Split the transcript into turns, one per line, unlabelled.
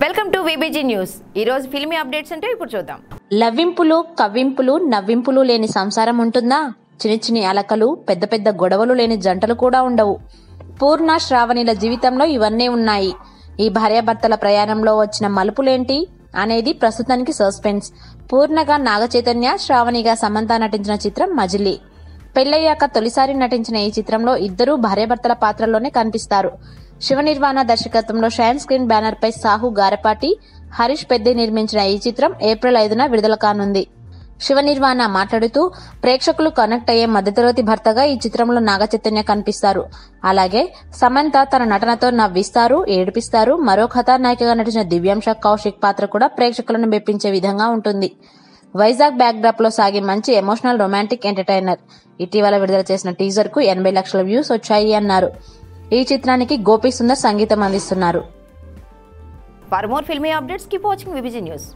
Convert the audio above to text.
Welcome to VBG news. ఈ రోజు filmy updates అంటే ఇప్పుడు చూద్దాం.
లవ్వింపులు కవ్వింపులు నవ్వింపులు లేని సంసారం ఉంటుందా? చిన్ని చిన్ని అలకలు పెద్ద పెద్ద గొడవలు లేని జంటలు కూడా ఉండవు. పూర్ణ శ్రావణిల జీవితంలో ఇవన్నీ ఉన్నాయి. ఈ భార్యాభర్తల ప్రయాణంలో వచ్చిన మలుపులేంటి అనేది ప్రస్తుతానికి సస్పెన్స్. పూర్ణగా నాగచైతన్య, శ్రావణిగా సమంత నటించిన చిత్రం మజిలీ. పెళ్లయ్యాక తొలిసారి నటించిన ఈ చిత్రంలో ఇద్దరూ భార్యాభర్తల పాత్రల్లోనే కనిపిస్తారు. శివ నిర్వాణ దర్శకత్వంలో షైన్ స్క్రీన్ బ్యానర్ పై సాహు గారపాటి, హరీష్ పెద్ది నిర్మించిన ఈ చిత్రం ఏప్రిల్ 5న విడుదల కానుంది. శివ నిర్వాణ మాట్లాడుతూ, ప్రేక్షకులు కనెక్ట్ అయ్యే మధ్యతరగతి భర్తగా ఈ చిత్రంలో నాగచైతన్య కనిపిస్తారు. అలాగే సమంత తన నటనతో నవ్విస్తారు, ఏడిపిస్తారు. మరో కథానాయికగా నటించిన దివ్యాంశ కౌశిక్ పాత్ర కూడా ప్రేక్షకులను మెప్పించే విధంగా ఉంటుంది. వైజాగ్ బ్యాక్ డ్రాప్ లో సాగే మంచి ఎమోషనల్ రొమాంటిక్ ఎంటర్టైనర్. ఇటీవల విడుదల చేసిన టీజర్ కు 80 లక్షల వ్యూస్ వచ్చాయి అన్నారు. ఈ చిత్రానికి గోపి సుందర్ సంగీతం అందిస్తున్నారు.
For more filmy updates keep watching VBG news.